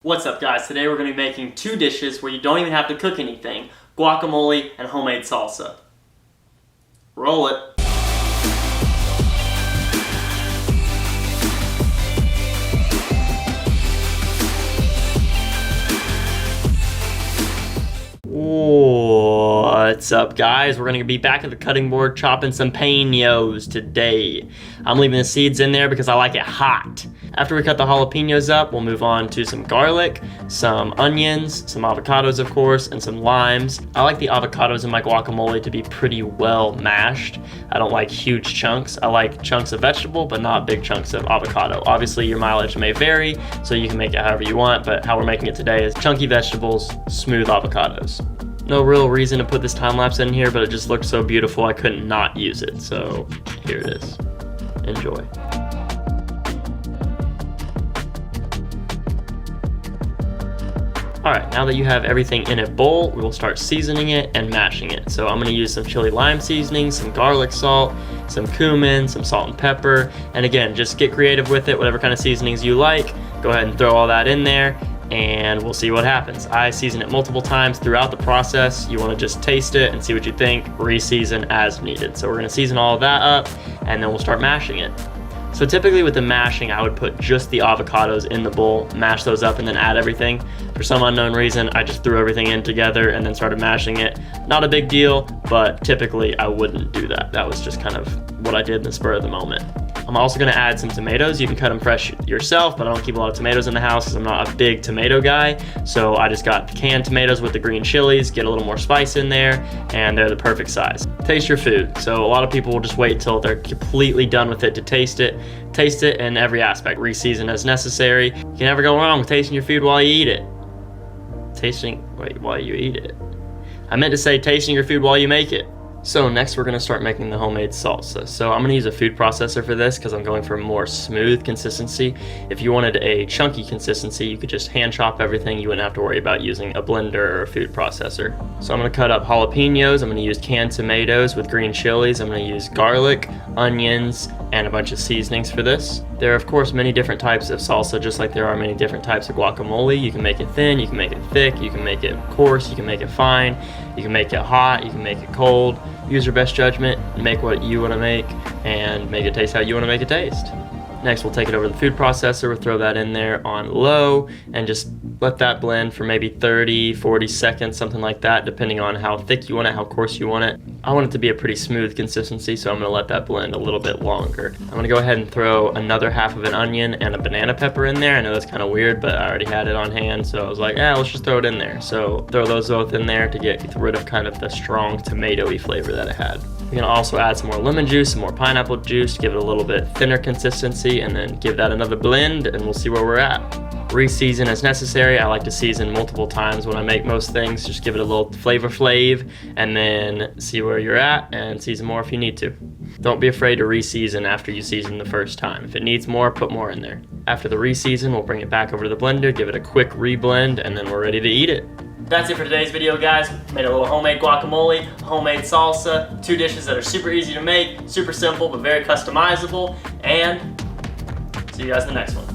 What's up guys, today we're going to be making two dishes where you don't even have to cook anything, guacamole and homemade salsa. Roll it. What's up guys, we're going to be back at the cutting board chopping some peños today. I'm leaving the seeds in there because I like it hot. After we cut the jalapenos up, we'll move on to some garlic, some onions, some avocados of course, and some limes. I like the avocados in my guacamole to be pretty well mashed. I don't like huge chunks. I like chunks of vegetable, but not big chunks of avocado. Obviously your mileage may vary, so you can make it however you want, but how we're making it today is chunky vegetables, smooth avocados. No real reason to put this time lapse in here, but it just looked so beautiful I couldn't not use it, so here it is. Enjoy. Alright, now that you have everything in a bowl, we will start seasoning it and mashing it. So I'm going to use some chili lime seasoning, some garlic salt, some cumin, some salt and pepper, and again, just get creative with it, whatever kind of seasonings you like. Go ahead and throw all that in there, and we'll see what happens. I season it multiple times throughout the process. You want to just taste it and see what you think, re-season as needed. So we're going to season all of that up, and then we'll start mashing it. So typically with the mashing, I would put just the avocados in the bowl, mash those up, and then add everything. For some unknown reason, I just threw everything in together and then started mashing it. Not a big deal, but typically I wouldn't do that. That was just kind of what I did in the spur of the moment. I'm also gonna add some tomatoes. You can cut them fresh yourself, but I don't keep a lot of tomatoes in the house because I'm not a big tomato guy. So I just got the canned tomatoes with the green chilies, get a little more spice in there, and they're the perfect size. Taste your food. So a lot of people will just wait till they're completely done with it to taste it. Taste it in every aspect. Re-season as necessary. You can never go wrong with tasting your food while you eat it. While you eat it. I meant to say tasting your food while you make it. So next we're gonna start making the homemade salsa. So I'm gonna use a food processor for this because I'm going for a more smooth consistency. If you wanted a chunky consistency, you could just hand chop everything. You wouldn't have to worry about using a blender or a food processor. So I'm gonna cut up jalapenos. I'm gonna use canned tomatoes with green chilies. I'm gonna use garlic, onions, and a bunch of seasonings for this. There are of course many different types of salsa, just like there are many different types of guacamole. You can make it thin, you can make it thick, you can make it coarse, you can make it fine, you can make it hot, you can make it cold. Use your best judgment, make what you want to make, and make it taste how you want to make it taste. Next, we'll take it over to the food processor, we'll throw that in there on low, and just let that blend for maybe 30, 40 seconds, something like that, depending on how thick you want it, how coarse you want it. I want it to be a pretty smooth consistency, so I'm gonna let that blend a little bit longer. I'm gonna go ahead and throw another half of an onion and a banana pepper in there. I know that's kind of weird, but I already had it on hand, so I was like, yeah, let's just throw it in there. So throw those both in there to get rid of kind of the strong tomatoey flavor that it had. We're gonna also add some more lemon juice, some more pineapple juice, give it a little bit thinner consistency, and then give that another blend, and we'll see where we're at. Re-season as necessary. I like to season multiple times when I make most things. Just give it a little flavor flav, and then see where you're at, and season more if you need to. Don't be afraid to re-season after you season the first time. If it needs more, put more in there. After the re-season, we'll bring it back over to the blender, give it a quick re-blend, and then we're ready to eat it. That's it for today's video, guys. Made a little homemade guacamole, homemade salsa, two dishes that are super easy to make, super simple but very customizable, and see you guys in the next one.